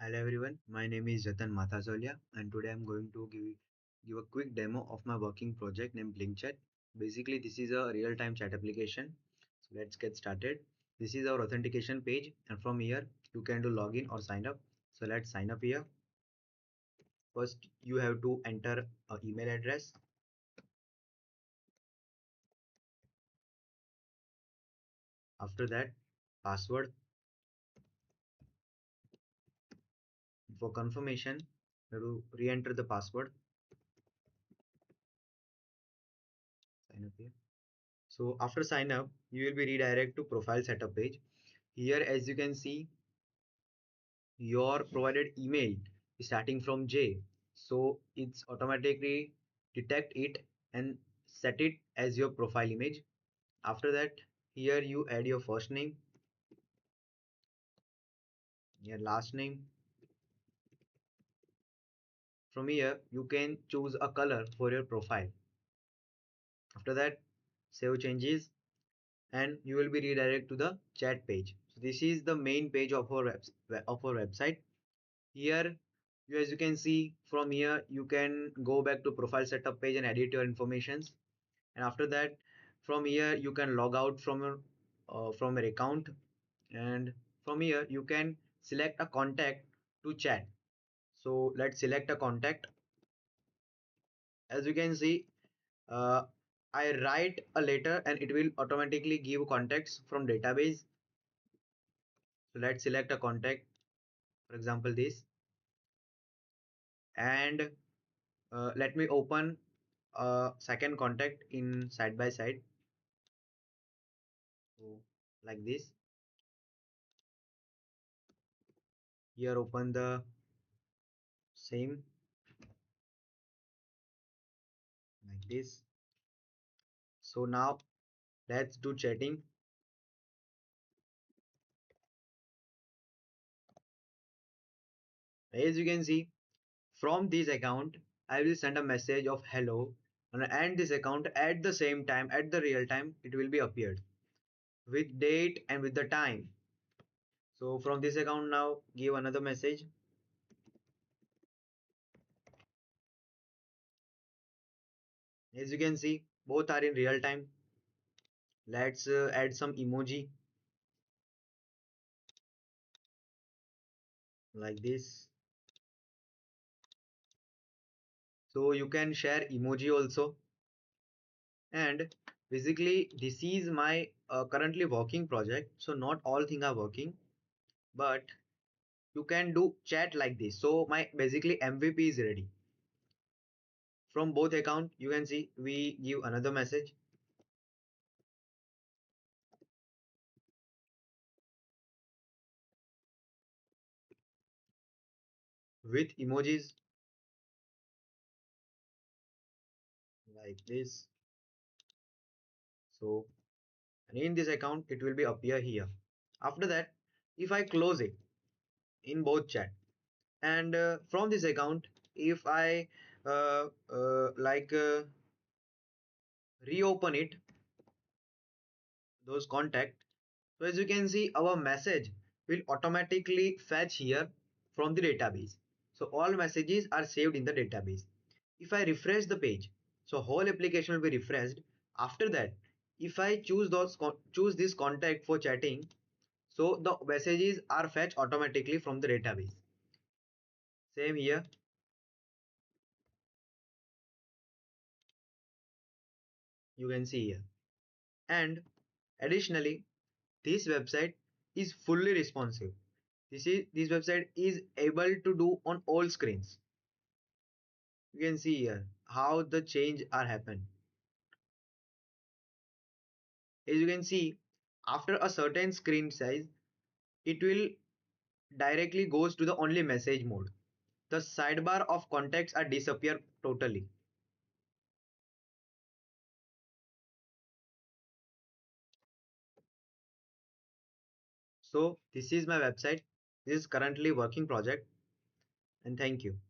Hello everyone, my name is Jatan Mathazolia and today I'm going to give a quick demo of my working project named BlinkChat. Basically, this is a real-time chat application. So let's get started. This is our authentication page and from here you can do login or sign up. So let's sign up here. First, you have to enter an email address. After that, password. For confirmation, you have to re-enter the password. Sign up here. So after sign up, you will be redirected to profile setup page. Here, as you can see, your provided email is starting from J, so it's automatically detect it and set it as your profile image. After that, here you add your first name, your last name. From here you can choose a color for your profile. After that, save changes and you will be redirected to the chat page. So this is the main page of our website. Here, as you can see, from here you can go back to profile setup page and edit your informations. And after that, from here you can log out from your account, and from here you can select a contact to chat. So let's select a contact. As you can see, uh, I write a letter and it will automatically give contacts from database. So let's select a contact, for example this, and let me open a second contact in side by side. So like this. Here open the same like this. So now let's do chatting. As you can see, from this account I will send a message of hello, and this account at the same time, at the real time, it will be appeared with date and with the time. So from this account now give another message. As you can see, both are in real time. Let's add some emoji like this. So you can share emoji also. And basically this is my currently working project, so not all things are working, but you can do chat like this. So my basically MVP is ready. From both account you can see we give another message with emojis like this. So and in this account it will be appear here. After that, if I close it in both chat, and from this account if I like reopen it, those contact. So as you can see, our message will automatically fetch here from the database. So all messages are saved in the database. If I refresh the page, so whole application will be refreshed. After that, if I choose this contact for chatting, so the messages are fetched automatically from the database. Same here. You can see here. And additionally, this website is fully responsive. This website is able to do on all screens. You can see here how the change are happen. As you can see, after a certain screen size, it will directly goes to the only message mode. The sidebar of contacts are disappear totally. So this is my website. This is currently working project, and thank you.